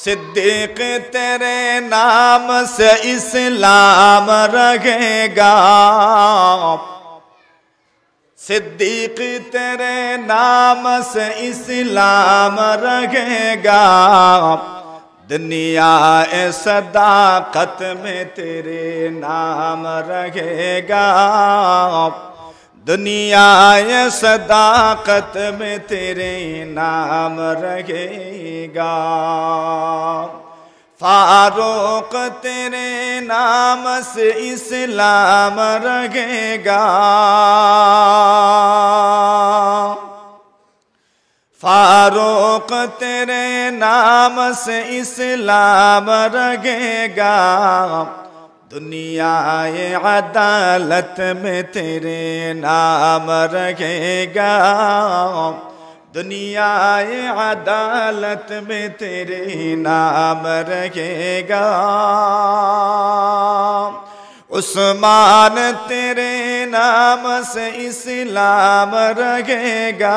सिद्दीक तेरे नाम से इस्लाम रहेगा, सिद्दीक तेरे नाम से इस्लाम रहेगा, दुनिया सदाकत में तेरे नाम रहेगा, दुनिया सदाकत में तेरे नाम रहेगा। फारूक तेरे नाम से इस्लाम रहेगा, फारूक तेरे नाम से इस्लाम रहेगा, दुनिया अदालत में तेरे नाम रहेगा, दुनिया अदालत में तेरे नाम रहेगा। उस्मान तेरे नाम से इस्लाम रहेगा,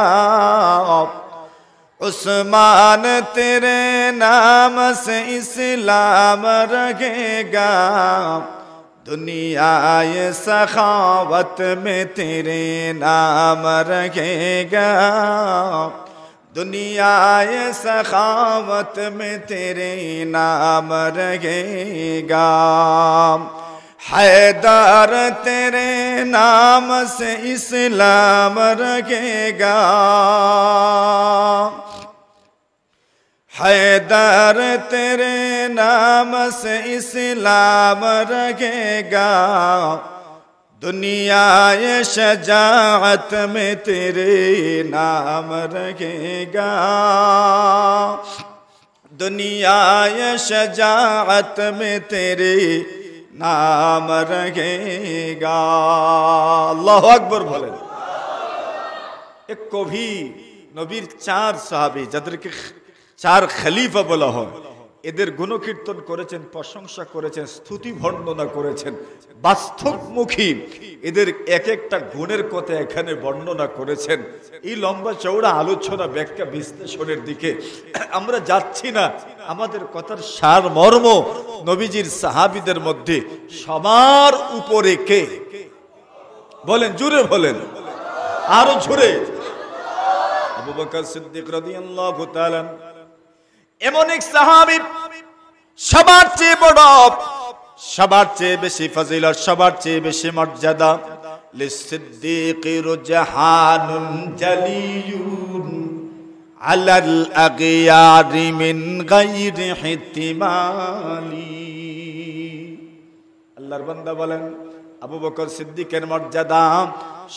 उस्मान तेरे नाम से इस्लाम रहेगा, दुनिया सखावत में तेरे नाम रहेगा, दुनिया सखावत में तेरे नाम रहेगा। हैदर तेरे नाम से इस्लाम रहेगा, हैदर तेरे नाम से इस्लाम रहेगा, दुनिया शजाअत में तेरे नाम रहेगा, दुनिया शजाअत में तेरे नाम रहेगा। अल्लाहु अकबर বলেন। এক কবি নবীর চার সাহাবী যাদেরকে চার খলিফা বলা হয়, এদের গুণকীর্তন করেছেন, প্রশংসা করেছেন, স্তুতি বর্ণনা করেছেন, বাস্তবমুখী এদের এক একটা গুণের কথা এখানে বর্ণনা করেছেন। এই লম্বা চওড়া আলোচনা, ব্যাখ্যা, বিশ্লেষণের দিকে আমরা যাচ্ছি না। আমাদের কথার সারমর্ম, নবীজির সাহাবীদের মধ্যে সবার উপরে কে? বলেন, জোরে বলেন, আরো জোরে। আবু বকর সিদ্দিক রাদিয়াল্লাহু তাআলা এমন এক সাহাবী, সবার চেয়ে বড়, সবার চেয়ে বেশি ফজিলত, সবার চেয়ে বেশি মর্যাদা। লিসিদ্দিক রুজহানুন জালিয়ুন আলাল আগিয়ারি মিন গায়রি ইহতিমালি। আল্লাহর বান্দা বলেন, আবু বকর সিদ্দিকের মর্যাদা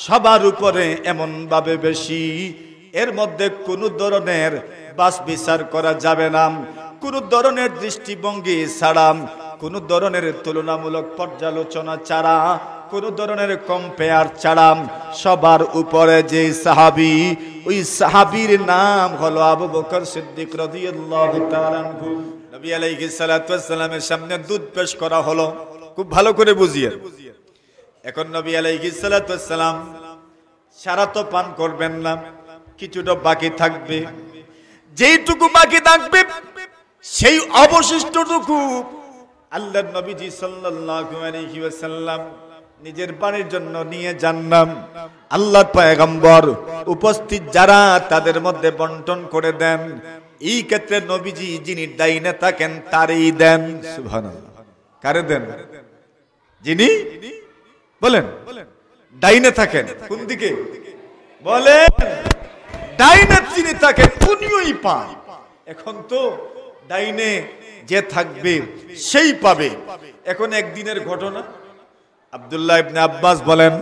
সবার উপরে এমন ভাবে বেশি, এর মধ্যে কোন ধরনের বাস বিচার করা যাবে না, কোন ধরনের দৃষ্টিভঙ্গি ছাড়া, কোন ধরনের তুলনামূলক পর্যালোচনা ছাড়া, কোন ধরনের কম্পেয়ার ছাড়া সবার উপরে যে সাহাবী, ওই সাহাবীর নাম হলো আবু বকর সিদ্দিক রাদিয়াল্লাহু তাআলা আনহু। নবী আলাইহিস সালাতু ওয়াস সালামের সামনে দুধ পেশ করা হলো, খুব ভালো করে বুঝিয়ে। এখন নবী আলাইহিস সালাতু ওয়াস সালাম সারা তো পান করবেন না, কিছুটা বাকি থাকবে। যেইটুকু বাকি থাকবে সেই অবশিষ্টটুকু আল্লাহর নবীজি সাল্লাল্লাহু আলাইহি ওয়াসাল্লাম নিজের বাড়ির জন্য নিয়ে যান। আল্লাহর পয়গম্বর উপস্থিত যারা, তাদের মধ্যে বন্টন করে দেন। এই ক্ষেত্রে নবীজি যিনি ডাইনে থাকেন তারই দেন। সুবহানাল্লাহ। কারে দেন? যিনি বলেন ডাইনে থাকেন। কোন দিকে বলেন? ডাইনে যিনি থাকেন উনিই পান। এখন তো ডাইনে যে থাকবে সেই পাবে। এখন একদিনের ঘটনা, আব্দুল্লাহ ইবনে আব্বাস বলেন,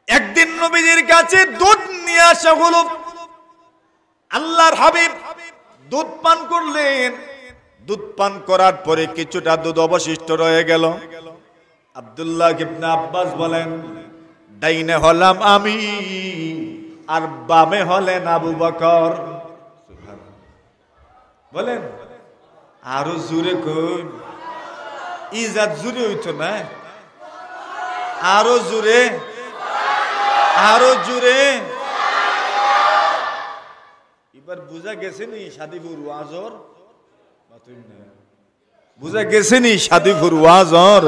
একদিন নবীজির কাছে দুধ নিয়ে আসা হলো। আল্লাহর হাবিব দুধ পান করলেন। দুধ পান করার পরে কিছুটা দুধ অবশিষ্ট রয়ে গেল। আব্দুল্লাহ ইবনে আব্বাস বলেন, ডাইনে হলাম আমি আর বামে হলেন আবু বকর। বলেন আরো জোরে কই, ইজাত জোরে হইতো না, আরো জোরে, আরো জোরে। একবার বুঝা গেছে নি শাদিপুর ওয়াজর, বুঝা গেছে নি শাদিপুর ওয়াজর,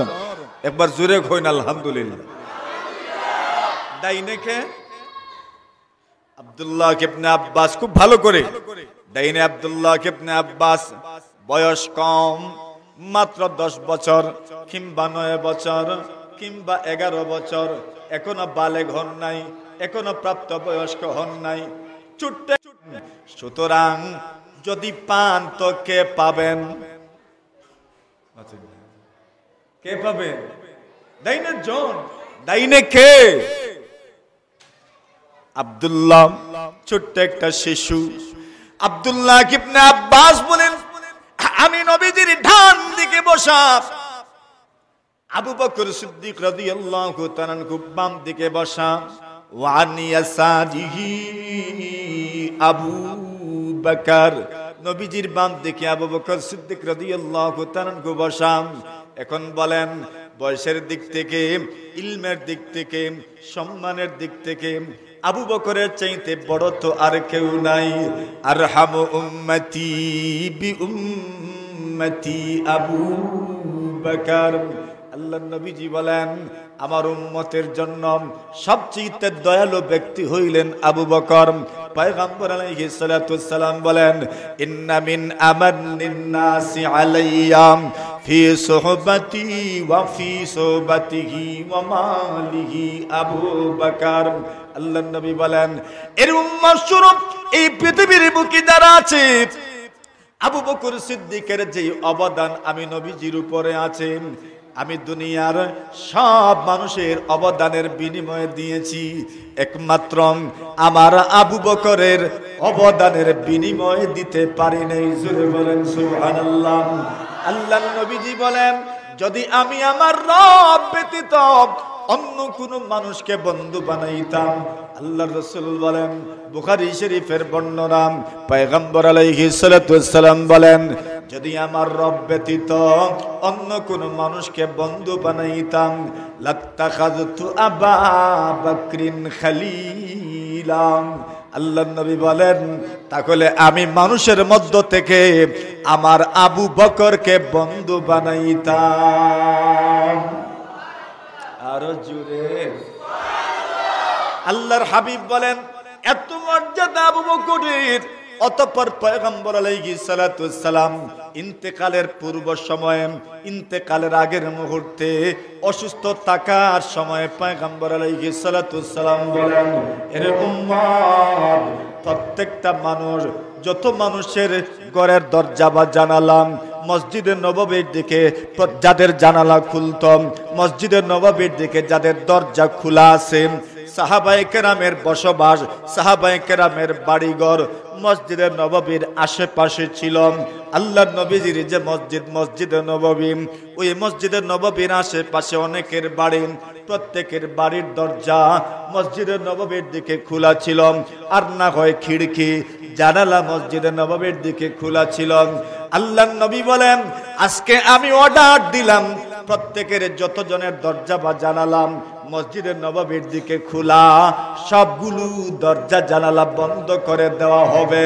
একবার জোরে কইন আলহামদুলিল্লাহ। ডাইনে কে? আব্দুল্লাহ ইবনে আব্বাস, খুব ভালো করে। ডাইনে আব্দুল্লাহ ইবনে আব্বাস, বয়স কম, মাত্র 10 বছর কিংবা 9 বছর কিংবা 11 বছর, এখনো বালেগ হন নাই, এখনো প্রাপ্ত বয়স্ক হন নাই, ছুটতে। সুতরাং যদি পান তো কে পাবেন? কে পাবেন? ডাইনে জন, ডাইনে কে? আব্দুল্লাহ, ছোট্ট একটা শিশু। আব্দুল্লাহ ইবনে আব্বাস বলেন, আমি নবীজির ডান দিকে বসা, আবু বকর সিদ্দিক রাদিয়াল্লাহু তাআলা খুব বাম দিকে বসা, ওয়া আন ইয়াসারিহি আবু বকর, নবীজির বাম দিকে আবু বকর সিদ্দিক রাদিয়াল্লাহু তাআলা বসা। এখন বলেন, বয়সের দিক থেকে, ইলমের দিক থেকে, সম্মানের দিক থেকে আবু বকরের চাইতে বড় তো আর কেউ নাই। আরহামু উম্মতি বি উম্মতি আবু বকর। আল্লাহর নবীজি বলেন, আমার উম্মতের জন্য সবচেয়ে দয়ালু ব্যক্তি হইলেন আবু বকর। পয়গম্বর আলাইহিস সালাতু ওয়াস সালাম বলেন, ইন্না মিন আমান্নিন নাসি আলাইয়া ফি সুহবাতি ওয়া ফি সুহবাতিহি ওয়া মালিহি আবু বকর। আল্লাহর নবী বলেন, এর উম্মত স্বরূপ এই পৃথিবীর বুকে যারা আছে, আবু বকর সিদ্দিকের যে অবদান আমি নবীজির উপরে আছে, আমি দুনিয়ার সব মানুষের অবদানের বিনিময়ে দিয়েছি, একমাত্র আমার আবু বকরের অবদানের বিনিময়ে দিতে পারি নাই। জোরে বলেন সুবহানাল্লাহ। আল্লাহর নবীজি বলেন, যদি আমি আমার রব ব্যতীত অন্য কোন মানুষকে বন্ধু বানাইতাম, আল্লাহর রাসূল বলেন, বুখারী শরীফের বর্ণনা, পয়গম্বর আলাইহিস সালাতু ওয়াস সালাম বলেন, যদি আমার রব ব্যতীত অন্য কোন মানুষকে বন্ধু বানাইতাম, লাত্তাখাযতু আবা বকরিন খলিলা। আল্লাহর নবী বলেন, তাহলে আমি মানুষের মধ্য থেকে আমার আবু বকরকে বন্ধু বানাইতাম। আরো জোরে। আল্লাহর হাবিব বলেন, এত মর্যাদা আবু বকরের। অতঃপর পয়গম্বর আলাইহিস সালাতু ওয়াস সালাম ইন্তেকালের পূর্ব সময়ে, ইন্তেকালের আগের মুহূর্তে অসুস্থ থাকার সময় পয়গম্বর আলাইহিস সালাতু ওয়াস সালাম বলেন, এর উম্মত, প্রত্যেকটা মানুষ, যত মানুষের ঘরের দরজা বা জানালা মসজিদের নববীর দিকে যাদের জানালা খুলতম, মসজিদের নববীর দিকে যাদের দরজা খোলা আছে, সাহাবায়ে কেরামের বসবাস, সাহাবায়ে কেরামের বাড়িঘর মসজিদের নববীর আশেপাশে ছিল। আল্লাহর নবীজির যে মসজিদ, মসজিদে নববী, ওই মসজিদের নববীর আশেপাশে অনেকের বাড়ি, প্রত্যেকের বাড়ির দরজা মসজিদের নববীর দিকে খোলা ছিল, আর না হয় খিড়কি জানালা মসজিদের নববীর দিকে খোলা ছিল। আল্লাহর নবী বলেন, আজকে আমি অর্ডার দিলাম, প্রত্যেকের যতজনের দরজা বা জানালা মসজিদের নববীর দিকে খোলা, সবগুলো দরজা জানালা বন্ধ করে দেওয়া হবে,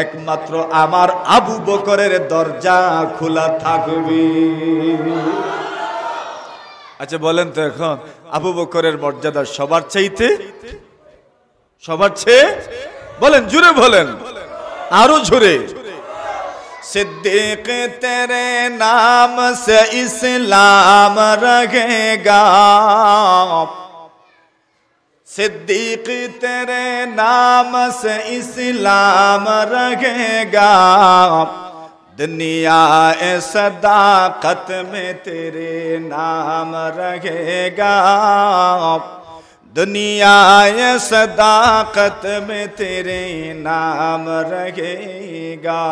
একমাত্র আমার আবু বকরের দরজা খোলা থাকবে। আচ্ছা বলেন তো, এখন আবু বকরের মর্যাদা সবার চাইতে, সবার চেয়ে, বলেন জোরে বলেন, আরো জোরে। सिद्दीक तेरे नाम से इस्लाम रहेगा, सिद्दीक तेरे नाम से इस्लाम रहेगा, दुनिया सदाकत में तेरे नाम रहेगा, दुनिया सदाकत में तेरे नाम रहेगा,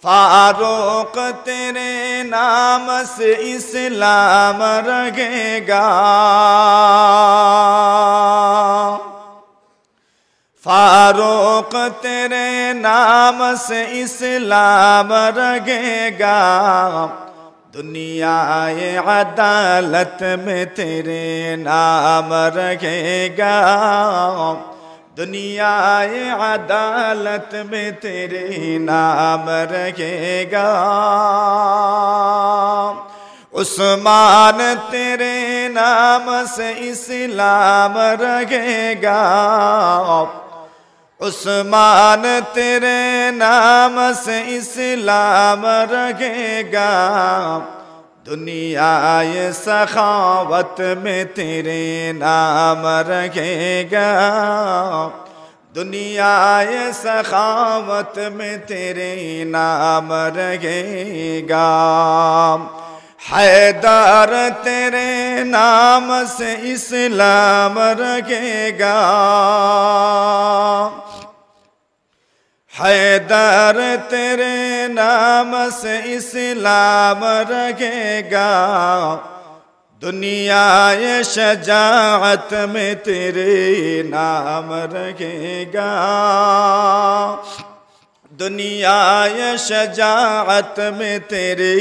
फारूक तेरे नाम से इस्लाम रहेगा, फारूक तेरे नाम से इस्लाम रहेगा, दुनिया अदालत में तेरे नाम रहेगा, दुनियाए अदालत में तेरे नाम रहेगा। उस्मान तेरे नाम से इस्लाम रहेगा। उस्मान तेरे नाम से इस्लाम रहेगा। दुनियाए सखावत में तेरे नाम रहेगा। दुनियाए सखावत में तेरे नाम रहेगा। हैदर तेरे नाम से इस्लाम रहेगा। हैदर तेरे नाम से इस्लाम रहेगा। दुनियाए शजाअत में तेरे नाम रहेगा। दुनियाए शजाअत में तेरे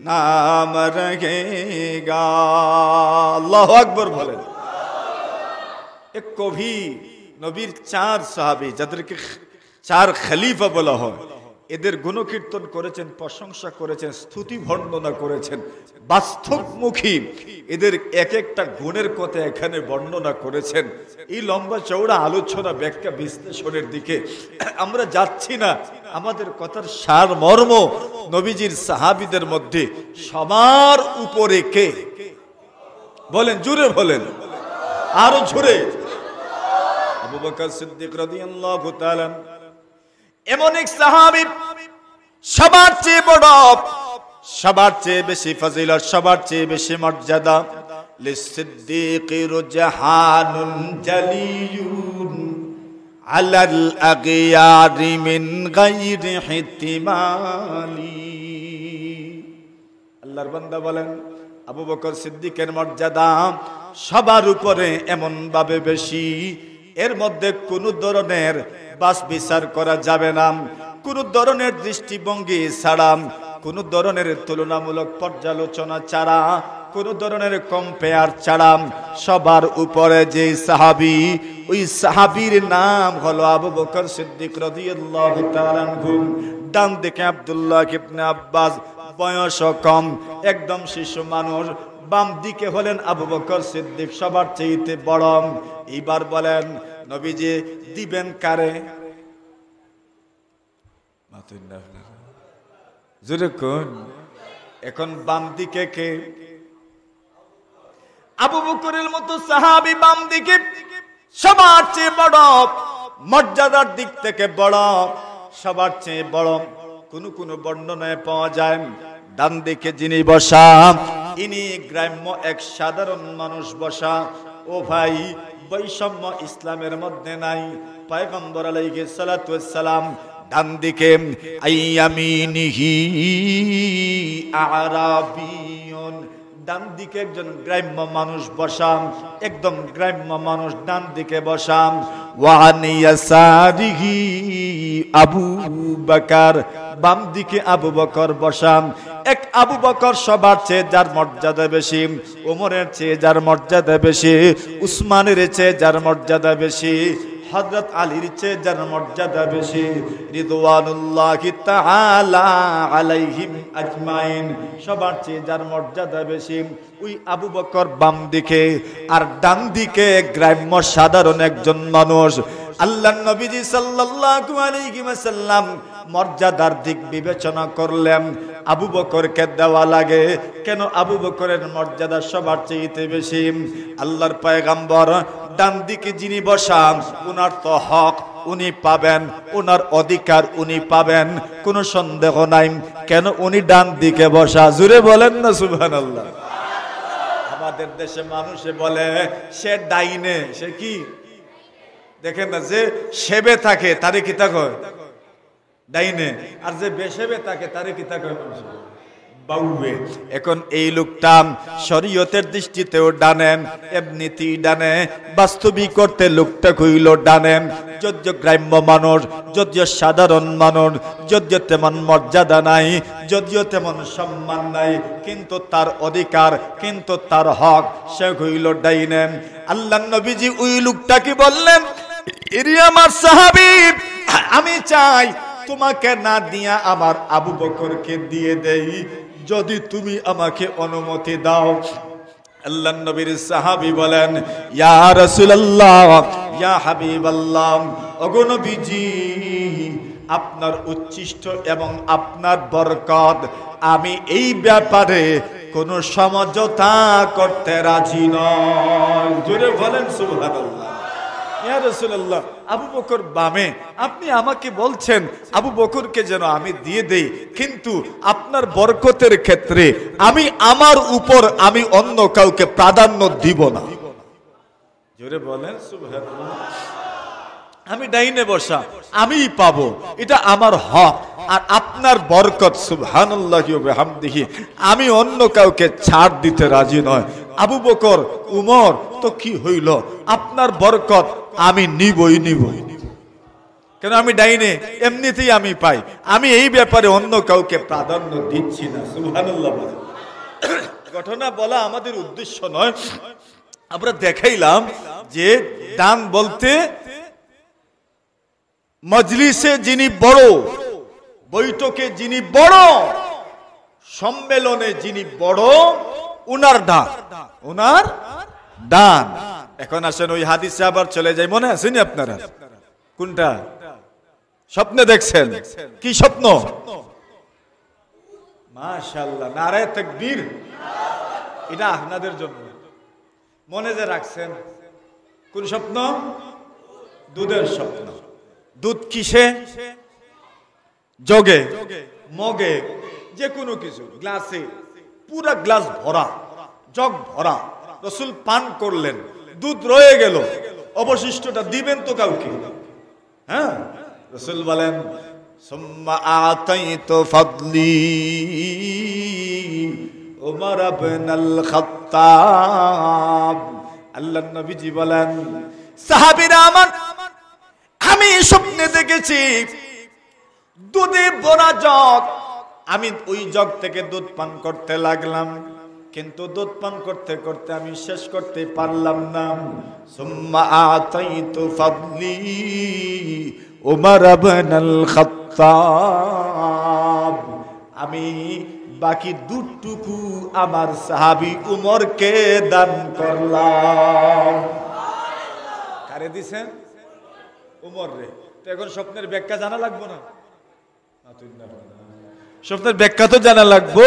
नाम रहेगा। अल्लाहु अकबर बोलें। एक कवि नबीर चार साहाबी যাদেরকে चार खलीफा বলা হয়, এদের গুণকীর্তন করেছেন, প্রশংসা করেছেন, স্তুতি বর্ণনা করেছেন, বাস্তবমুখী এদের এক একটা গুণের কথা এখানে বর্ণনা করেছেন। এই লম্বা চওড়া আলোচনা ব্যাখ্যা বিশ্লেষণের দিকে আমরা যাচ্ছি না। আমাদের কথার সার মর্ম, নবীজির সাহাবীদের মধ্যে সবার উপরে কে? বলেন, জোরে বলেন, আরো জোরে। আবু বকর সিদ্দিক রাদিয়াল্লাহু তাআলা এমন এক সাহাবী, সবার চেয়ে বড়, সবার চেয়ে বেশি ফজিলত, সবার চেয়ে বেশি মর্যাদা। লিসিদ্দিকি রুজহানুন জালিয়ুন আলাল আগিয়ারি মিন গায়রি ইহতিমালি। আল্লাহর বান্দা বলেন, আবু বকর সিদ্দিকের মর্যাদা সবার উপরে এমন ভাবে বেশি, এর মধ্যে কোনো ধরনের বাস বিচার করা যাবে না, কোনো ধরনের দৃষ্টিভঙ্গি ছাড়া, কোনো ধরনের তুলনামূলক পর্যালোচনা ছাড়া, কোনো ধরনের কম্পেয়ার ছাড়া সবার উপরে যে সাহাবী, ওই সাহাবীর নাম হলো আবু বকর সিদ্দিক রাদিয়াল্লাহু তাআলা আনহু। ডান দিকে আব্দুল্লাহ ইবনে আব্বাস, বয়স কম, একদম শিশু মানুষ। বাম দিকে হলেন আবু বকর সিদ্দিক, সবার চাইতে বড়। এইবার বলেন, নবীজি দিবেন কারে? জোরে কোন? এখন বাম দিকে কে? আবু বকরের মতো সাহাবী বাম দিকে, সবার চেয়ে বড়, মর্যাদার দিক থেকে বড়, সবার চেয়ে বড়। কোন কোন বর্ণনায় পাওয়া যায় ডান দিকে যিনি বসা, ইনি গ্রাম্য এক সাধারণ মানুষ বসা। ও ভাই, বৈষম্য ইসলামের মধ্যে নাই। পয়গম্বর আলাইহিস সালাতু ওয়াস সালাম ডান দিকে, আইয়ামিনিহি আরাবিয়ুন, ডান দিকে একজন গ্রাম্য মানুষ বসা, একদম গ্রাম্য মানুষ ডান দিকে বসা। ওয়া আন ইয়াসারিহি আবু বকর, বাম দিকে আবু বকর বসা। এক আবু বকর সবার চেয়ে যার মর্যাদা বেশি, ওমরের চেয়ে যার মর্যাদা বেশি, উসমানের চেয়ে যার মর্যাদা বেশি, হযরত আলীর চেয়ে যার মর্যাদা বেশি, রিদওয়ানুল্লাহি তাআলা আলাইহিম আজমাইন, সবার চেয়ে যার মর্যাদা বেশি, ওই আবু বকর বাম দিকে। আর ডান দিকে গ্রাম্য সাধারণ একজন মানুষ। আল্লাহর নবীজি সাল্লাল্লাহু আলাইহি ওয়াসাল্লাম মর্যাদার দিক বিবেচনা করলেন, আবু বকরকে দেওয়া লাগে কেন? আবু বকরের মর্যাদা সবার চেয়ে বেশি। আল্লাহর পয়গম্বর ডান দিকে যিনি বসা, ওনার তো হক উনি পাবেন, ওনার অধিকার উনি পাবেন, কোনো সন্দেহ নাই। কেন? উনি ডান দিকে বসা। জুড়ে বলেন না সুবহানাল্লাহ। আমাদের দেশে মানুষে বলে সে ডাইনে, সে কি দেখেন না, যে সেবে থাকে তারে কি থাকে ডাইনে, আর যে বেসেবে থাকে তারে কি থাকে বাউবে। এখন এই লোকটা শরীয়তের দৃষ্টিতেও ডানে, এমনিতেই ডানে, বাস্তবিক করতে লোকটা কইল ডানে। যদিও গ্রাম্য মানুষ, যদিও সাধারণ মানুষ, যদিও তেমন মর্যাদা নাই, যদিও তেমন সম্মান নাই, কিন্তু তার অধিকার, কিন্তু তার হক, সে কইল ডাইনে। আল্লাহর নবীজি ওই লোকটাকে বললেন, এরি আমার সাহাবী, আমি চাই তোমাকে না দিয়া আমার আবু বকরকে দিয়ে দেই, যদি তুমি আমাকে অনুমতি দাও। আল্লাহর নবীর সাহাবী বলেন, ইয়া রাসূলুল্লাহ, ইয়া হাবিবাল্লাহ, ওগো নবীজি, আপনার উচ্ছিষ্ট এবং আপনার বরকত, আমি এই ব্যাপারে কোন সমঝোতা করতে রাজি নই। জোরে বলেন সুবহানাল্লাহ। ইয়া রাসূলুল্লাহ, আবু বকর বামে, আপনি আমাকে বলছেন আবু বকরকে যেন আমি দিয়ে দেই, কিন্তু আপনার বরকতের ক্ষেত্রে আমি আমার উপর আমি অন্য কাউকে প্রাধান্য দিব না। জোরে বলেন সুবহানাল্লাহ। আমি ডাইনে বসা, আমিই পাবো, এটা আমার হক। আর আপনার বরকত সুবহানাল্লাহি ওয়া বিহামদিহি, আমি অন্য কাউকে ছাড় দিতে রাজি নয়। আবু বকর, উমর তো কি হইল, আপনার বরকত আমি নিবই নিব, কেন আমি ডাইনে, এমনিতেই আমি পাই, আমি এই ব্যাপারে অন্য কাউকে প্রাধান্য দিচ্ছি না। সুবহানাল্লাহ। ঘটনা বলা আমাদের উদ্দেশ্য নয়, আমরা দেখাইলাম যে দান বলতে মজলিসে যিনি বড়, বৈঠকে যিনি বড়, সম্মেলনে যিনি বড়, উনার দান, উনার দান। এখন আসেন ওই হাদিসে আবার চলে যাই, মনে আছেনি আপনারা? কোনটা স্বপ্নে দেখছেন? কি স্বপ্ন? মাশাআল্লাহ, নারায়ে তাকবীর। এটা আপনাদের জন্য মনে যে রাখছেন। কোন স্বপ্ন? দুধের স্বপ্ন। দুধ কিসে? জগে, মগে, যে কোনো কিছু, গ্লাসে, পুরা গ্লাস ভরা, জগ ভরা, রাসূল পান করলেন, দুধ রয়ে গেল, অবশিষ্টটা দিবেন তো কাউকে? হ্যাঁ, রাসূল বলেন, সুম্মা আতাইতু ফাদলি উমর ইবনুল খাত্তাব। আল্লাহর নবীজি বলেন, সাহাবীরা আমার, আমি স্বপ্নে দেখেছি দুধে ভরা জগ, আমি ওই জগ থেকে দুধ পান করতে লাগলাম, কিন্তু দুধ পান করতে করতে আমি শেষ করতে পারলাম না। সুম্মা আতাইতু ফাদলি উমর ইবনুল খাত্তাব, আমি বাকি দুধটুকু আমার সাহাবী উমরকে দান করলাম। কারে দিছেন? উমর রে। তো এখন স্বপ্নের ব্যাখ্যা জানা লাগবো না? স্বপ্নের ব্যাখ্যা তো জানা লাগবো।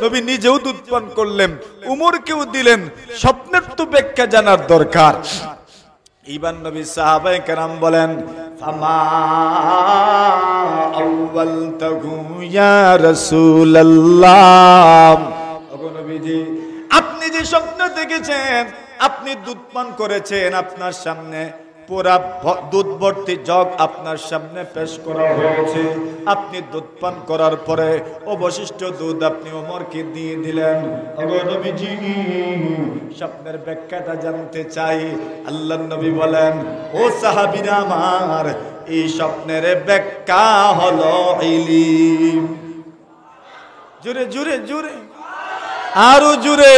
নবী নিজেও দুধ পান করলেন, উমরকেও দিলেন, স্বপ্নের তো ব্যাখ্যা জানার দরকার। এইবার নবী সাহাবায়ে কেরাম বলেন, ফামা আউয়ালতাহু ইয়া রাসূলুল্লাহ, ওগো নবীজি, আপনি যে স্বপ্ন দেখেছেন, আপনি দুধ পান করেছেন, আপনার সামনে পুরা দুধ ভর্তি জগ আপনার সামনে পেশ করা হয়েছে, আপনি দুধ পান করার পরে অবশিষ্ট দুধ আপনি ওমরকে দিয়ে দিলেন। ওগো নবীজি, স্বপ্নের ব্যাখ্যাটা জানতে চাই। আল্লাহর নবী বলেন, ও সাহাবীরা আমার, এই স্বপ্নের ব্যাখ্যা হলো ইলম। জোরে জোরে জোরে, আরো জোরে।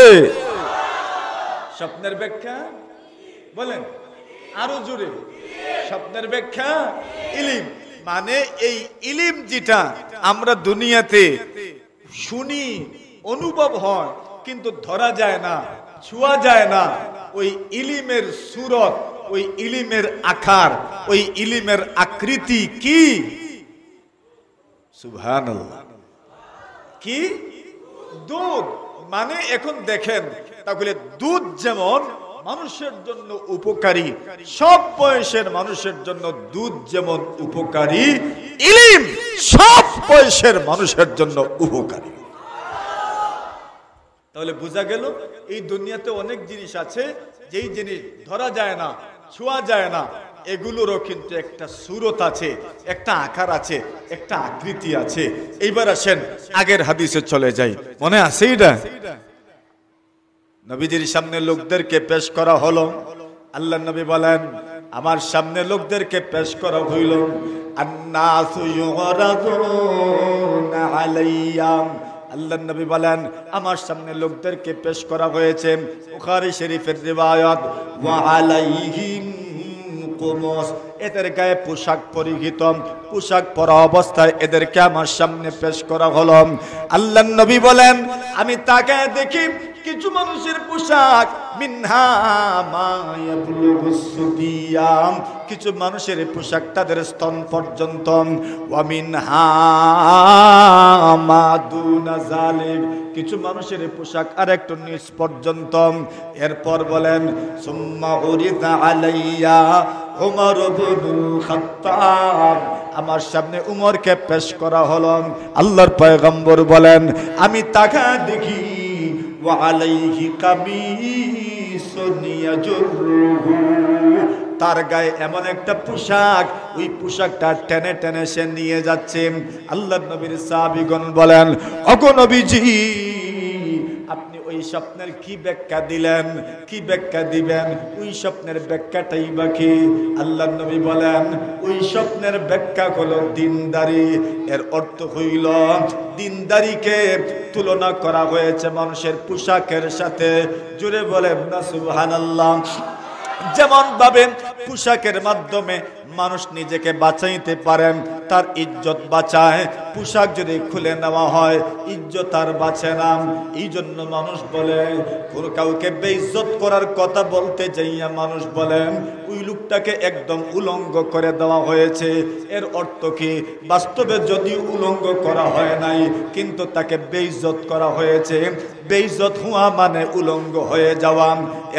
স্বপ্নের ব্যাখ্যা বলেন, আরো জোরে। স্বপ্নের ব্যাখ্যা ইলম, মানে এই ইলম যেটা আমরা দুনিয়াতে শুনি, অনুভব হয়, কিন্তু ধরা যায় না, ছোঁয়া যায় না, ওই ইলমের সূরত, ওই ইলমের আকার, ওই ইলমের আকৃতি কি? সুবহানাল্লাহ। কি? দুধ। মানে এখন দেখেন, তাহলে দুধ যেমন মানুষের জন্য উপকারী, সব বয়সের মানুষের জন্য দুধ যেমন উপকারী, ইলম সব বয়সের মানুষের জন্য উপকারী। তাহলে বোঝা গেল, এই দুনিয়াতে অনেক জিনিস আছে যেই জিনিস ধরা যায় না, ছোঁয়া যায় না, এগুলোরও কিন্তু একটা সূরত আছে, একটা আকার আছে, একটা আকৃতি আছে। এইবার আসেন আগের হাদিসে চলে যাই, মনে আছে এটা? নবীজির সামনে লোকদেরকে পেশ করা হলো। আল্লাহর নবী বলেন, আমার সামনে লোকদেরকে পেশ করা হইল। আন্নাসু ইউরাদুনা আলাইয়া, আল্লাহর নবী বলেন, আমার সামনে লোকদেরকে পেশ করা হয়েছে। বুখারী শরীফের রিওয়ায়াত, ওয়া আলাইহিম কুমুস, এদের গায়ে পোশাক পরিহিত, পোশাক পরা অবস্থায় এদেরকে আমার সামনে পেশ করা হলো। আল্লাহর নবী বলেন, আমি তাকায় দেখি কিছু মানুষের পোশাক মিনহা মা ইয়াবলুগুস সুবিয়াম, কিছু মানুষের পোশাক তাদের স্তন পর্যন্ত, ওয়া মিনহা মা দুনা যালিক, কিছু মানুষের পোশাক আর একটু নিচ পর্যন্ত। এরপর বলেন সুম্মা উরিদা আলাইয়া উমর ইবনুল খাত্তাব, আমার সামনে উমরকে পেশ করা হলো। আল্লাহর পয়গম্বর বলেন, আমি তাকায় দেখি ওয়া আলাইহি কামিসুন ইয়াজুরুহু, তার গায়ে এমন একটা পোশাক, ওই পোশাকটা টেনে টেনে সে নিয়ে যাচ্ছে। আল্লাহর নবীর সাহাবীগণ বলেন, ওগো নবীজি, আপনি ওই স্বপ্নের কি ব্যাখ্যা দিলেন, কি ব্যাখ্যা দিবেন? ওই স্বপ্নের ব্যাখ্যাটাই বাকি। আল্লাহর নবী বলেন, ওই স্বপ্নের ব্যাখ্যা হলো দিনদারি। এর অর্থ হইল দিনদারিকে তুলনা করা হয়েছে মানুষের পোশাকের সাথে। জোরে বলেন না সুবহানাল্লাহ। যেমন ভাবে পোশাকের মাধ্যমে মানুষ নিজেকে বাঁচাইতে পারেন, তার ইজ্জত বাঁচায়, পোশাক যদি খুলে নেওয়া হয় ইজ্জত আর বাঁচে না। এই জন্য মানুষ বলে, কাউকে বেইজ্জত করার কথা বলতে যাইয়া মানুষ বলেন ওই লোকটাকে একদম উলঙ্গ করে দেওয়া হয়েছে। এর অর্থ কি? বাস্তবে যদিও উলঙ্গ করা হয় নাই, কিন্তু তাকে বেইজ্জত করা হয়েছে। বেইজ্জত হওয়া মানে উলঙ্গ হয়ে যাওয়া।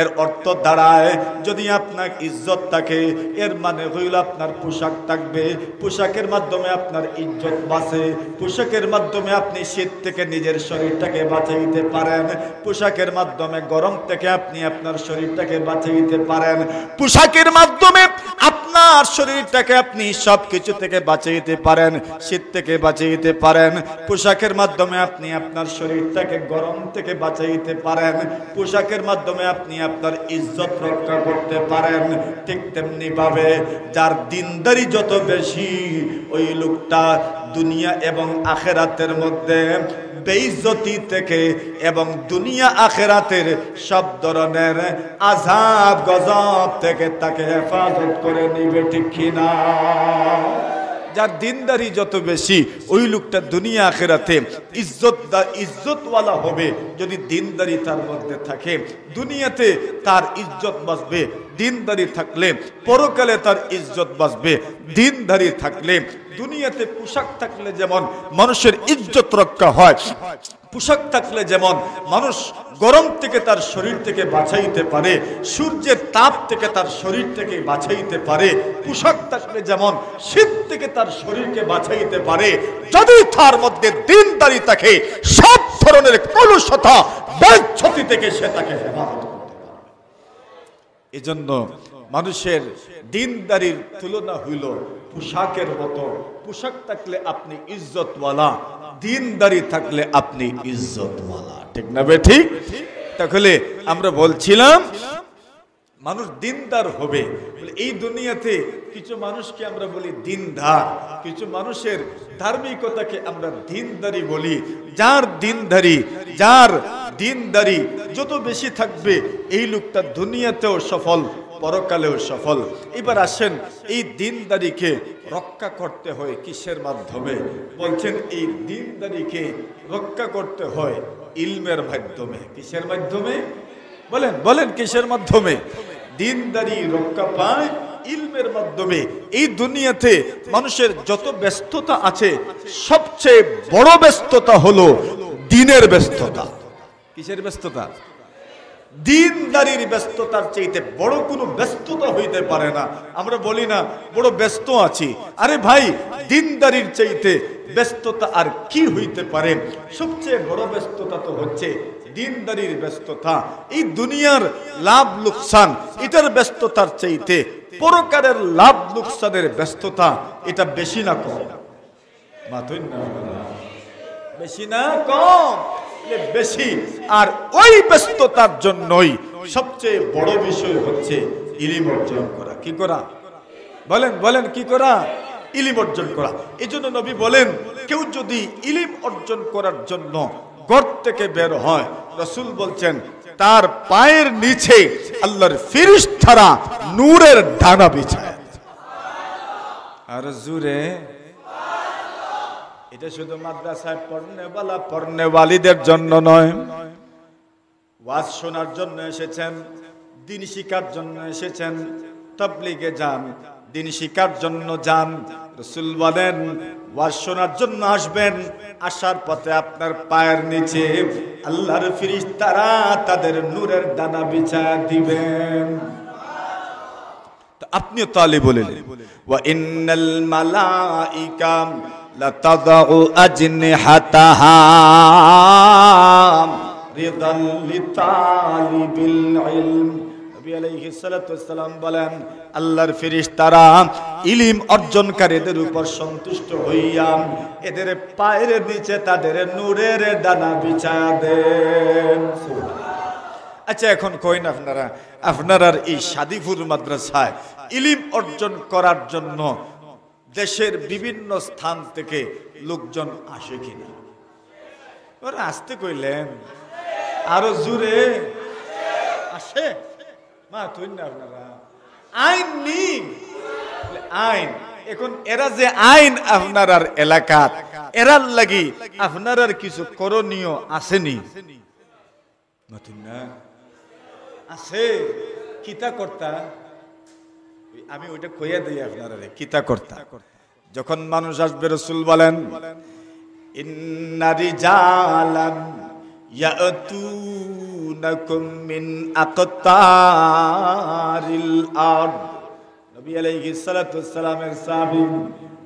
এর অর্থ দাঁড়ায়, যদি আপনার ইজ্জত থাকে এর মানে হইল আপনার পোশাক থাকবে, পোশাকের মাধ্যমে আপনার ইজ্জত বাঁচে, পোশাকের মাধ্যমে আপনি শীত থেকে নিজের শরীরটাকে বাঁচাইতে পারেন, পোশাকের মাধ্যমে গরম থেকে আপনি আপনার শরীরটাকে বাঁচাইতে পারেন, পোশাকের মাধ্যমে আপনার শরীরটাকে আপনি সব কিছু থেকে বাঁচাইতে পারেন, শীত থেকে বাঁচাইতে পারেন, পোশাকের মাধ্যমে আপনি আপনার শরীরটাকে গরম থেকে বাঁচাইতে পারেন, পোশাকের মাধ্যমে আপনি আপনার ইজ্জত রক্ষা করতে পারেন। ঠিক তেমনি ভাবে যার দিনদারি যত বেশি, ওই লোকটা দুনিয়া এবং আখেরাতের মধ্যে বেইজ্জতি থেকে এবং দুনিয়া আখেরাতের সব ধরনের আযাব গজব থেকে তাকে হেফাজত করে নিবে। ঠিক কিনা? যার দিনদারি যত বেশি ওই লোকটা দুনিয়া আখেরাতে ইজ্জতওয়ালা হবে। যদি দিনদারি তার মধ্যে থাকে দুনিয়াতে তার ইজ্জত বাঁচবে, দিনদারি থাকলে পরকালে তার ইজ্জত বাঁচবে। দিনদারি থাকলে দুনিয়াতে পোশাক থাকলে যেমন মানুষের ইজ্জত রক্ষা হয়, পোশাক থাকলে যেমন মানুষ গরম থেকে তার শরীর থেকে বাঁচাইতে পারে, সূর্যের তাপ থেকে তার শরীর থেকে বাঁচাইতে পারে, পোশাক থাকলে যেমন শীত থেকে তার শরীরকে বাঁচাইতে পারে, যদি তার মধ্যে দিনদারি থাকে সব ধরনের কলুষতা বেজ্জতি থেকে সে তাকে হেফাজত করতে পারে। এজন্য মানুষের দিনদারির তুলনা হইল পোশাকের মতো। পোশাক থাকলে আপনি ইজ্জতওয়ালা, দিনদারি থাকলে আপনি ইজ্জতওয়ালা। ঠিক না বে ঠিক? তাহলে আমরা বলছিলাম মানুষ দিনদার হবে। এই দুনিয়াতে কিছু মানুষকে আমরা বলি দিনদার, কিছু মানুষের ধার্মিকতাকে আমরা দিনদারি বলি। যার দিনদারি যত বেশি থাকবে এই লোকটা দুনিয়াতেও সফল, পরকালেও সফল। এবার আসেন, এই দিনদারিকে রক্ষা করতে হয় কিসের মাধ্যমে? বলছেন এই দিনদারিকে রক্ষা করতে হয় ইলমের মাধ্যমে। কিসের মাধ্যমে? বলেন বলেন, কিসের মাধ্যমে দিনদারি রক্ষা পায়? ইলমের মাধ্যমে। এই দুনিয়াতে মানুষের যত ব্যস্ততা আছে সবচেয়ে বড় ব্যস্ততা হলো দিনের ব্যস্ততা। কিসের ব্যস্ততা? দিনদারির ব্যস্ততার চাইতে বড় কোনো ব্যস্ততা হইতে পারে না। আমরা বলি না বড় ব্যস্ত আছি, আরে ভাই দিনদারির চাইতে ব্যস্ততা আর কি হইতে পারে? সবচেয়ে বড় ব্যস্ততা তো হচ্ছে দিনদারির ব্যস্ততা। এই দুনিয়ার লাভ লোকসান এটার ব্যস্ততার চাইতে পরকালের লাভ লোকসানের ব্যস্ততা এটা বেশি না কম? বেশি না কম? বেশি। আর ওই ব্যস্ততার জন্যই সবচেয়ে বড় বিষয় হচ্ছে ইলম অর্জন করা। কি করা? বলেন বলেন, কি করা? ইলম অর্জন করা। এই জন্য নবী বলেন, কেউ যদি ইলম অর্জন করার জন্য ঘর থেকে বের হয়, রাসূল বলছেন তার পায়ের নিচে আল্লাহর ফেরেশতারা নূরের ডানা বিছায়। আর জুড়ে এটা শুধু মাদ্রাসায় পড়নেওয়ালিদের জন্য নয়, ওয়াজ শোনার জন্য এসেছেন, দিন শিক্ষার জন্য এসেছেন, তাবলীগে যান, দিন শিক্ষার জন্য যান। রাসূল বলেন ওয়াজ শোনার জন্য আসবেন, আসার পথে আপনার পায়ের নিচে আল্লাহর ফেরেশতারা তাদের নূরের ডানা বিছায়া দিবেন। তো আপনিও তালি বলেন, ওয়া ইন্নাল মালাইকা লাতাদউ আজনিহাতাহা রিদাল লিতালিবিল ইলম। নবী আলাইহিস সালাতু ওয়াস সালাম বলেন আল্লাহর ফেরেশতারা ইলম অর্জনকারীদের উপর সন্তুষ্ট হইয়া এদের পায়ের নিচে তাদের নূরের ডানা বিছায়া দেন। আচ্ছা এখন কইন আপনারা এই সাদিপুর মাদ্রাসায় ইলম অর্জন করার জন্য দেশের বিভিন্ন স্থান থেকে লোকজন আসে কিনা? ওরা আসতে কইলেন আরো জোরে আসে। মা তুই না আপনারা আইন নি আইন এখন এরা যে আইন আপনার এলাকার এরার লাগি আপনার কিছু করণীয় আসেনি না আছে কিতা কর্তা? আমি ওইটা কইয়া দিই আপনারা কিতা কর্তা। যখন মানুষ আসবে রাসূল বলেন ইন্না রিজালান ইয়াতুনাকুম মিন আকতারিল আরদ। নবী আলাইহিস সালাতু ওয়াস সালামের সাহাবী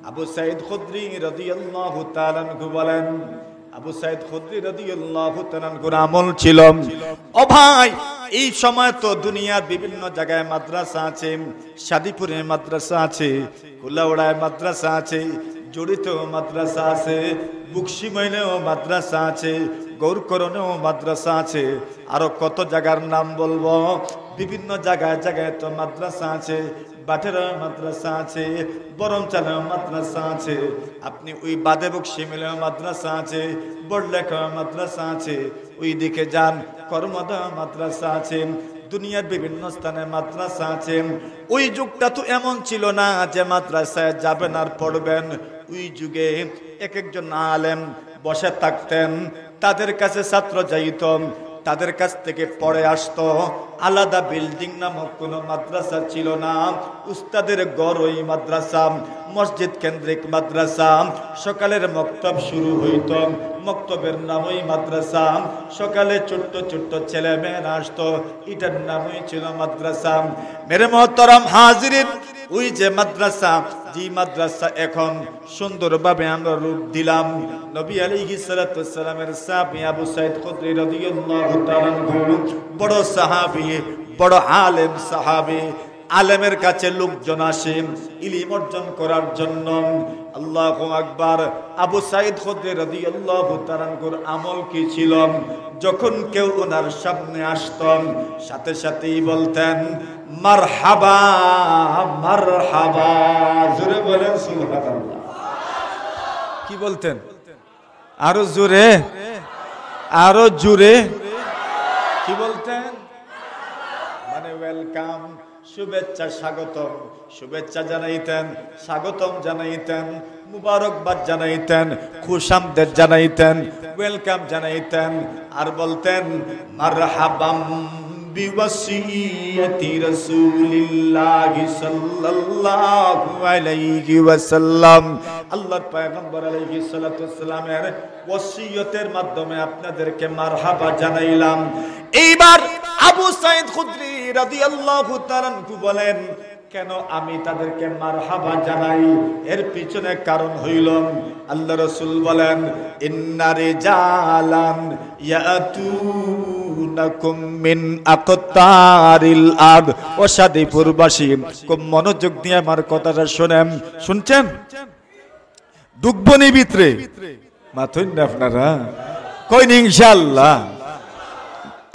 আবু সাঈদ খুদরি রাদিয়াল্লাহু তাআলা আনহু বলেন, আবু সাঈদ খুদরি রাদিয়াল্লাহু তাআলা আনহুর আমল ছিল, ও ভাই এই সময় তো দুনিয়ার বিভিন্ন জায়গায় মাদ্রাসা আছে, সাদিপুরে মাদ্রাসা আছে, কুলাউড়ায় মাদ্রাসা আছে, জড়িতেও মাদ্রাসা আছে, বুকসিমাইলেও মাদ্রাসা আছে, গৌরকরণেও মাদ্রাসা আছে, আরো কত জায়গার নাম বলবো। বিভিন্ন জায়গায় জায়গায় তো মাদ্রাসা আছে, বাটেরা মাদ্রাসা আছে, বরমচালেও মাদ্রাসা আছে, আপনি ওই বাদে বুকসিমাইলেও মাদ্রাসা আছে, বড়লেখাও মাদ্রাসা আছে, ওই দিকে যান কর্মদা মাদ্রাসা আছে, দুনিয়ার বিভিন্ন স্থানে মাদ্রাসা আছে। ওই যুগটা তো এমন ছিল না যে মাদ্রাসায় যাবেন আর পড়বেন। ওই যুগে এক একজন আলেম বসে থাকতেন, তাদের কাছে ছাত্র যাইত, তাদের কাছ থেকে পড়ে আসতো। আলাদা বিল্ডিং নামক কোনো মাদ্রাসা ছিল না, উস্তাদের ঘর ওই মাদ্রাসা, মসজিদ কেন্দ্রিক মাদ্রাসা। সকালের মক্তব শুরু হইত, মক্তবের নামই মাদ্রাসা। সকালে ছোট্ট ছোট্ট ছেলে মেয়েরা আসতো, এটার নামই ছিল মাদ্রাসা। মেরে মহতরম হাজিরিন, ওই যে মাদ্রাসা, যে মাদ্রাসা এখন সুন্দরভাবে আমরা রূপ দিলাম, নবী আলাইহিস সালাতু ওয়াস সালামের সাহাবী আবু সাঈদ খুদরি রাদিয়াল্লাহু তাআলা আনহু বড় সাহাবী, বড় আলেম সাহাবী। আলেমের কাছে লোকজন আসে ইলম অর্জন করার জন্য। আল্লাহু আকবার। আবু সাঈদ খুদরি রাদিয়াল্লাহু তাআলা আনহুর আমল কি ছিল? যখন কেউ ওনার সামনে আসতেন সাথে সাথেই বলতেন মারহাবা মারহাবা। জোরে বলেন সুবহানাল্লাহ। কি বলতেন? আরো জোরে, আরো জোরে। কি বলতেন? মানে ওয়েলকাম, শুভেচ্ছা, স্বাগতম, শুভেচ্ছা জানাইতেন, স্বাগতম জানাইতেন, মুবারকবাদ জানাইতেন, খুশামদেদ জানাইতেন, ওয়েলকাম জানাইতেন। আর বলতেন মারহাবাম বিওয়াসিয়াতি রাসূলিল্লাহি সাল্লাল্লাহু আলাইহি ওয়াসাল্লাম। আল্লাহর পয়গম্বর আলাইহিস সালাতু ওয়াস সালামের ওসিয়তের মাধ্যমে আপনাদেরকে মারহাবা জানাইলাম। এইবার আবু সাঈদ খুদরি রাদিয়াল্লাহু তাআলা আনহু বলেন, কেন আমি তাদেরকে মারহাবা জানাই? এর পিছনে কারণ হইল আল্লাহ রাসূল বলেন ইন্না রিজালান ইয়াতুনাকুম মিন আকতারিল আরদ। ও সাদিপুরবাসী, খুব মনোযোগ দিয়ে আমার কথাটা শুনেন। শুনছেন? দুঃখবনি ভিতরে মাথুন না আপনারা কইন ইনশাআল্লাহ।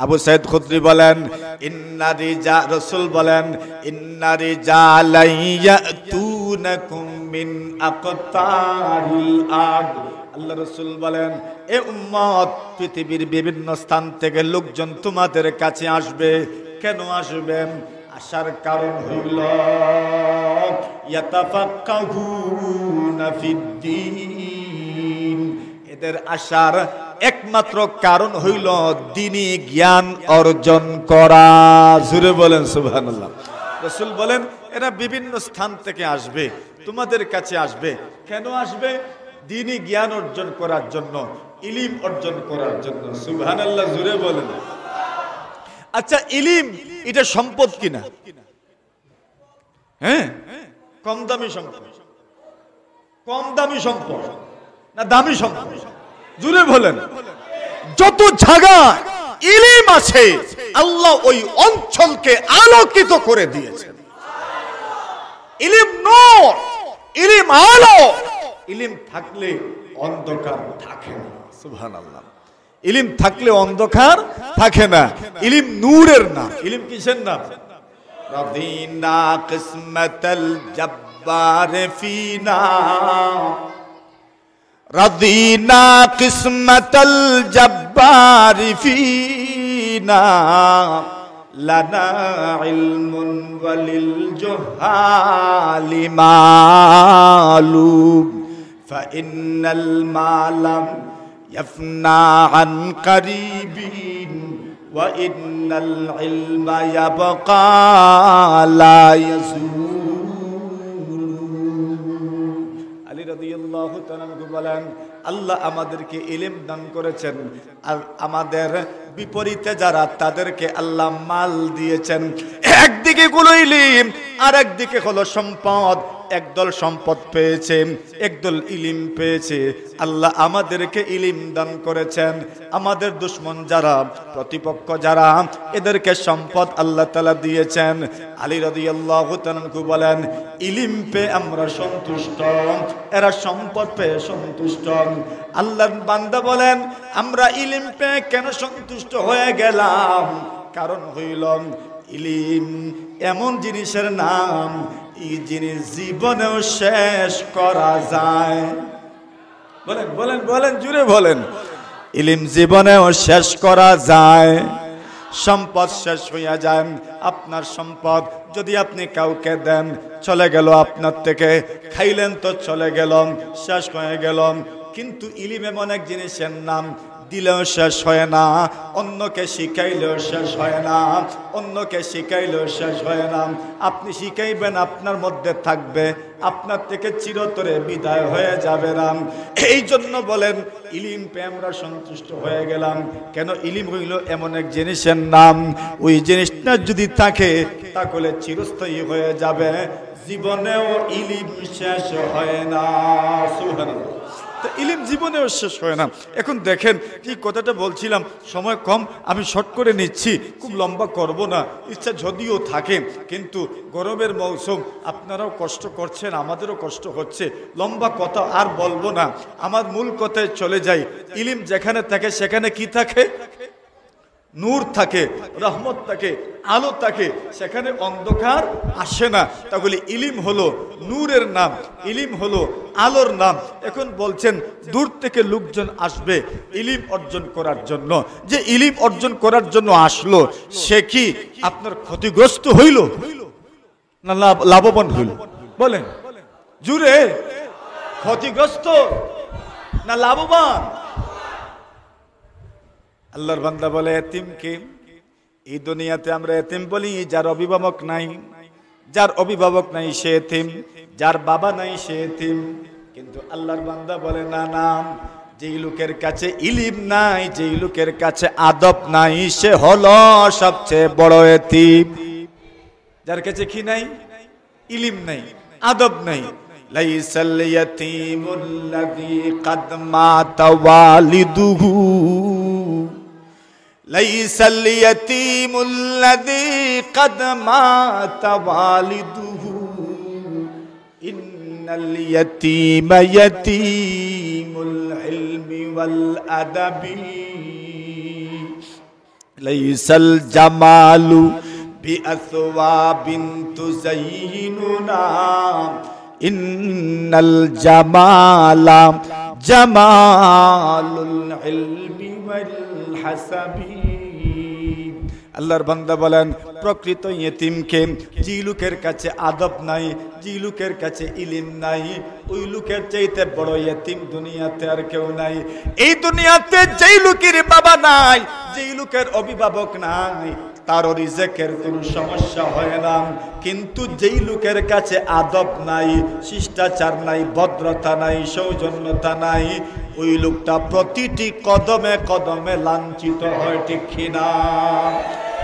আবু সাঈদ খুদরি বলেন ইন্না রিজা, রাসূল বলেন ইন্না রিজালাই ইয়াতুনাকুম মিন আকতারিল আরদ। আল্লাহ রাসূল বলেন এ উম্মত, পৃথিবীর বিভিন্ন স্থান থেকে লোকজন তোমাদের কাছে আসবে। কেন আসবে? আসার কারণ হইল ইয়াতাফাক্কাহুনা ফিদ্দীন, এদের আসার একমাত্র কারণ হইল দ্বীনি জ্ঞান অর্জন করা। জোরে বলেন সুবহানাল্লাহ। রাসূল বলেন এরা বিভিন্ন স্থান থেকে আসবে, তোমাদের কাছে আসবে। কেন আসবে? দ্বীনি জ্ঞান অর্জন করার জন্য, ইলম অর্জন করার জন্য। সুবহানাল্লাহ, জোরে বলেন। আচ্ছা, ইলম এটা সম্পদ কিনা? হ্যাঁ, কম দামি সম্পদ? কম দামি সম্পদ না দামি সম্পদ? জোরে বলেন। যত জায়গায় ইলম আছে আল্লাহ ওই অঞ্চলকে আলোকিত করে দিয়েছেন। ইলম নূর, ইলম আলো। ইলম থাকলে অন্ধকার থাকে না। সুবহানাল্লাহ। ইলম থাকলে অন্ধকার থাকে না। ইলম নূরের নাম। ইলম কিসের নাম? রাদিনা কিসমাতাল জব্বার ফিনা, রাদিনা কিসমাতাল জব্বার ফিনা, লানা ইলমুন ওয়ালিল জুহালি মালুম, ফাইন্নাল মালাম ইয়াফনা আন কারিবিন, ওয়া ইন্নাল ইলমা ইয়াবকা লা ইয়াজুল। আলী রাদিয়াল্লাহু তাআলা বলেন আল্লাহ আমাদেরকে ইলম দান করেছেন, আর আমাদের বিপরীতে যারা তাদেরকে আল্লাহ মাল দিয়েছেন। একদিকে হলো ইলম, আর একদিকে হলো সম্পদ। একদল সম্পদ পেয়েছে, একদল ইলম পেয়েছে। আল্লাহ আমাদেরকে ইলম দান করেছেন। আমাদের দুশমন যারা, প্রতিপক্ষ যারা, এদেরকে সম্পদ আল্লাহ তাআলা দিয়েছেন। আলী রাদিয়াল্লাহু তাআলা বলেন ইলম পেয়ে আমরা সন্তুষ্ট, এরা সম্পদ পেয়ে সন্তুষ্ট। আল্লাহর বান্দা বলেন আমরা ইলম পেয়ে কেন সন্তুষ্ট হয়ে গেলাম? কারণ হইল ইলম এমন জিনিসের নাম, এই জিনিস জীবনেও শেষ করা যায়। বলেন বলেন বলেন, জুড়ে বলেন। ইলম জীবনেও শেষ করা যায়। সম্পদ শেষ হইয়া যায়। আপনার সম্পদ যদি আপনি কাউকে দেন, চলে গেল আপনার থেকে, খাইলেন তো চলে গেল, শেষ হয়ে গেল। কিন্তু ইলম এমন এক জিনিসের নাম, দিলেও শেষ হয় না, অন্যকে শিখাইলেও শেষ হয় না, অন্যকে শিখাইলেও শেষ হয় না। আপনি শিখাইবেন, আপনার মধ্যে থাকবে, আপনার থেকে চিরতরে বিদায় হয়ে যাবে না। এই জন্য বলেন ইলম পেয়ে আমরা সন্তুষ্ট হয়ে গেলাম। কেন? ইলম হইল এমন এক জিনিসের নাম, ওই জিনিসটা যদি থাকে তাহলে চিরস্থায়ী হয়ে যাবে, জীবনেও ইলম শেষ হয় না। সুবহানাল্লাহ। তো ইলম জীবনেও শেষ হয় না। এখন দেখেন কি কথাটা বলছিলাম, সময় কম, আমি শর্ট করে নিচ্ছি, খুব লম্বা করব না। ইচ্ছা যদিও থাকে, কিন্তু গরমের মৌসুম, আপনারাও কষ্ট করছেন, আমাদেরও কষ্ট হচ্ছে, লম্বা কথা আর বলবো না। আমার মূল কথায় চলে যাই। ইলম যেখানে থাকে সেখানে কি থাকে? নূর থাকে, রহমত থাকে, আলো থাকে, সেখানে অন্ধকার আসে না। তাহলে ইলম হলো নূরের নাম, ইলম হলো আলোর নাম। এখন বলছেন দূর থেকে লোকজন আসবে ইলম অর্জন করার জন্য। যে ইলম অর্জন করার জন্য আসলো, সে কি আপনার ক্ষতিগ্রস্ত হইল না লাভবান হইল? বলেন জুড়ে, ক্ষতিগ্রস্ত না লাভবান? আল্লাহর বান্দা বলে এতিমকে, এই দুনিয়াতে আমরা এতিম বলি যার অভিভাবক নাই। যার অভিভাবক নাই সে এতিম, যার বাবা নাই সে এতিম। কিন্তু আল্লাহর বান্দা বলে না না, যেই লোকের কাছে ইলম নাই, যেই লোকের কাছে আদব নাই, সে হলো সবচেয়ে বড় এতিম। যার কাছে কি নাই? ইলম নাই, আদব নাই। লাইসাল ইয়াতীমুল্লাযী ক্বাদ মাতা ওয়ালিদুহু, লাইসাল ইয়াতীমুল্লাযী ক্বাদ মাতা ওয়ালিদুহু, ইন্নাল ইয়াতীমা ইয়াতীমুল ইলমি ওয়াল আদাবি, লাইসাল জামালু বিআসওয়াবিন তুযায়িনুনা, ইন্নাল জামালা জামালুল ইলমি ওয়াল হাসাবি। আল্লাহর বান্দা বলেন, প্রকৃত ইয়েতিমকে যে লোকের কাছে আদব নাই, যে লোকের কাছে ইলিম নাই, ওই লোকের চাইতে বড় ইয়েতিম দুনিয়াতে আর কেউ নাই। এই দুনিয়াতে যেই লোকের বাবা নাই, যেই লোকের অভিভাবক নাই, তার রিজেকের কোনো সমস্যা হয় না। কিন্তু যেই লোকের কাছে আদব নাই, শিষ্টাচার নাই, ভদ্রতা নাই, সৌজন্যতা নাই, ওই লোকটা প্রতিটি কদমে কদমে লাঞ্ছিত হয়, ঠিক কিনা?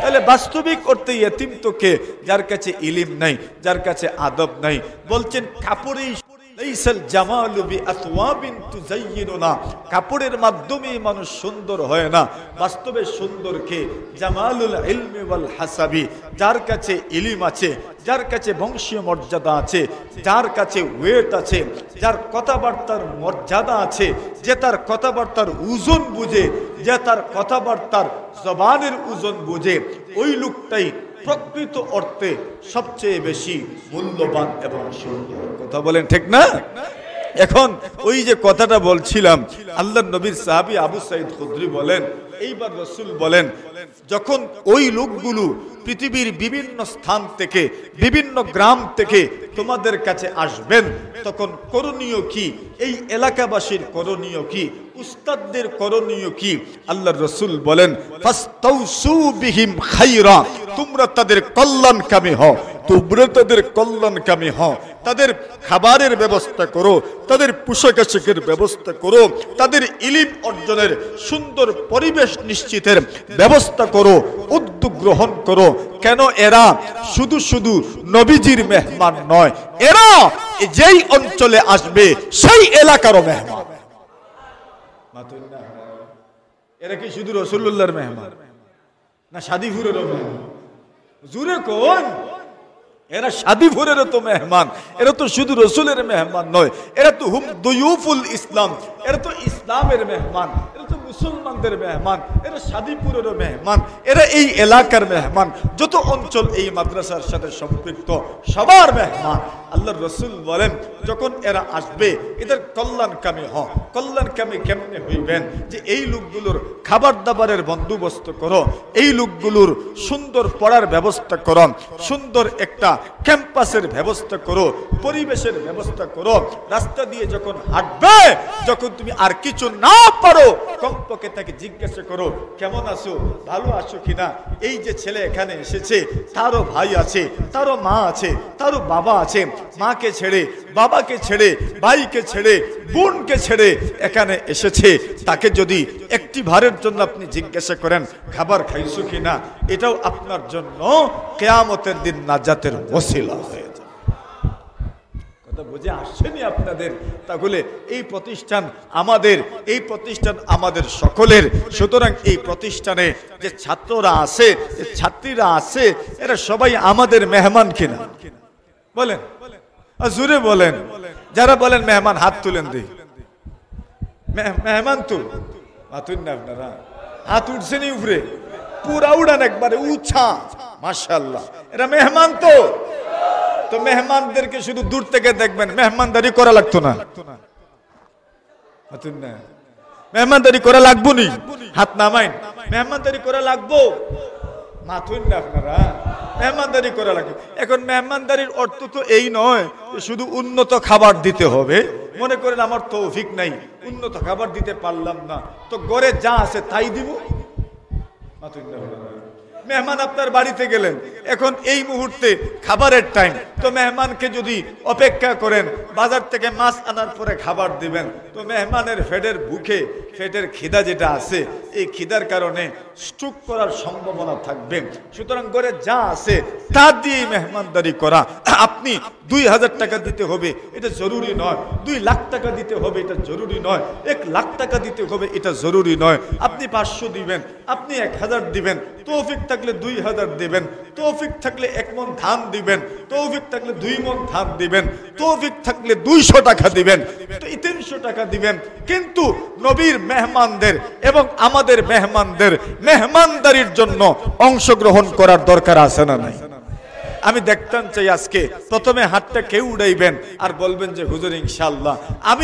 তাহলে বাস্তবিক অর্থে ইয়েতিম তো কে? যার কাছে ইলিম নাই, যার কাছে আদব নাই। বলছেন কাপড়েই লাইসাল জামালু বিআসওয়াবিন তুযায়্যিনুনা, কাপড়ের মাধ্যমে মানুষ সুন্দর হয় না। বাস্তবে সুন্দর কে? জামালুল ইলমি ওয়াল হাসাবি, যার কাছে ইলিম আছে, যার কাছে বংশীয় মর্যাদা আছে, যার কাছে ওয়েট আছে, যার কথাবার্তার মর্যাদা আছে, যে তার কথাবার্তার ওজন বুঝে, যে তার কথাবার্তার জবানের ওজন বুঝে, ওই লোকটাই প্রকৃত অর্থে সবচেয়ে বেশি মূল্যবান এবং সুন্দর। কথা বলেন ঠিক না? এখন ওই যে কথাটা বলছিলাম, আল্লাহর নবীর সাহাবী আবু সাঈদ খুদরি বলেন, এইবার রাসূল বলেন, যখন ওই লোকগুলো পৃথিবীর বিভিন্ন স্থান থেকে, বিভিন্ন গ্রাম থেকে তোমাদের কাছে আসবেন, তখন করণীয় কি? এই এলাকাবাসীর করণীয় কি? উস্তাদদের করণীয় কি? আল্লাহর রাসূল বলেন, ফাস্তাউসু বিহিম খায়রা, তোমরা তাদের কল্যাণকামী হও, তোমরা তাদের কল্যাণকামী হও। তাদের খাবারের ব্যবস্থা করো, তাদের পোশাক আশাকের ব্যবস্থা করো, তাদের ইলম অর্জনের সুন্দর পরিবেশ নিশ্চিতের ব্যবস্থা করো, উদ্যোগ গ্রহণ করো। কেন? এরা শুধু শুধু নবীজির মেহমান নয়, এরা যেই অঞ্চলে আসবে সেই এলাকারও মেহমান। এরা কি শুধু রাসূলুল্লাহর মেহমান না শাদীপুরেরও মেহমান? জুরে কোন? এরা শাদীপুরেরও তো মেহমান, এরা তো শুধু রসুলের মেহমান নয়, এরা তো হুম দুয়ুফুল ইসলাম, এরা তো ইসলামের মেহমান, এরা তো মুসলমানদের মেহমান, এরা শাদীপুরেরও মেহমান, এরা এই এলাকার মেহমান, যত অঞ্চল এই মাদ্রাসার সাথে সম্পৃক্ত সবার মেহমান। আল্লাহর রাসূল বলেন, যখন এরা আসবে এদের কল্যাণকামী হও। কল্যাণকামী কেমনে হইবেন? যে এই লোকগুলোর খাবার দাবারের বন্দোবস্ত করো, এই লোকগুলোর সুন্দর পড়ার ব্যবস্থা করো, সুন্দর একটা ক্যাম্পাসের ব্যবস্থা করো, পরিবেশের ব্যবস্থা করো। রাস্তা দিয়ে যখন হাঁটবে, যখন তুমি আর কিছু না পারো, কমপক্ষে তাকে জিজ্ঞাসা করো, কেমন আছো, ভালো আছো কিনা? এই যে ছেলে এখানে এসেছে, তারও ভাই আছে, তারও মা আছে, তারও বাবা আছে, মাকে ছেড়ে, বাবাকে ছেড়ে, ভাইকে ছেড়ে, বোনকে ছেড়ে এখানে এসেছে, তাকে যদি একটি ভারের জন্য আপনি জিজ্ঞাসা করেন খাবার খাইছো কিনা, এটাও আপনার জন্য কিয়ামতের দিন নাজাতের ওসিলা হয়ে যাবে। কথা বুঝে আসছেনি আপনাদের? তাহলে এই প্রতিষ্ঠান আমাদের, এই প্রতিষ্ঠান আমাদের সকলের। সুতরাং এই প্রতিষ্ঠানে যে ছাত্ররা আছে, যে ছাত্রীরা আছে, এরা সবাই আমাদের মেহমান কিনা? বলেন, জোরে বলেন। যারা বলেন মেহমান হাত তুলেন, দিই মেহমান তো হাত না, আপনারা হাত উঠছেন উপরে, পুরা উড়ান একবারে উঁচা, মাশাআল্লাহ, এরা মেহমান তো। তো মেহমানদেরকে শুধু দূর থেকে দেখবেন, মেহমানদারি করা লাগতো না? মেহমানদারি করা লাগবো নি? হাত নামাইন, মেহমানদারি করা লাগবো, মাথুন না আপনারা, মেহমানদারি করা লাগবে। এখন মেহমানদারির অর্থ তো এই নয় শুধু উন্নত খাবার দিতে হবে। মনে করেন আমার তৌফিক নাই, উন্নত খাবার দিতে পারলাম না, তো ঘরে যা আছে তাই দিব? মাথুন না। মেহমান আপনার বাড়িতে গেলেন, এখন এই মুহূর্তে খাবারের টাইম, তো মেহমানকে যদি অপেক্ষা করেন, বাজার থেকে মাছ আনার পরে খাবার দিবেন, তো মেহমানের পেটের ভুখে, পেটের খিদা যেটা আছে, এই খিদার কারণে স্ট্রোক করার সম্ভাবনা থাকবে। সুতরাং ঘরে যা আছে তা দিয়ে মেহমানদারি করা। আপনি 2000 টাকা দিতে হবে এটা জরুরি নয়, 2 লাখ টাকা দিতে হবে এটা জরুরি নয়, 1 লাখ টাকা দিতে হবে এটা জরুরি নয়। আপনি 500 দিবেন, আপনি 1000 দিবেন, তৌফিক থাকলে 2000 দিবেন, তৌফিক থাকলে 1 মণ ধান দিবেন, তৌফিক থাকলে 2 মণ ধান দিবেন, তৌফিক থাকলে 200 টাকা দিবেন, তো 300 টাকা দিবেন। কিন্তু নবীর মেহমানদের এবং আমাদের মেহমানদের মেহমানদারির জন্য অংশগ্রহণ করার দরকার আছে না নাই? আমি দেখতাম চাই আজকে প্রথমে হাতটা কেউ উড়াইবেন আর বলবেন যে হুজুর ইনশাআল্লাহ আমি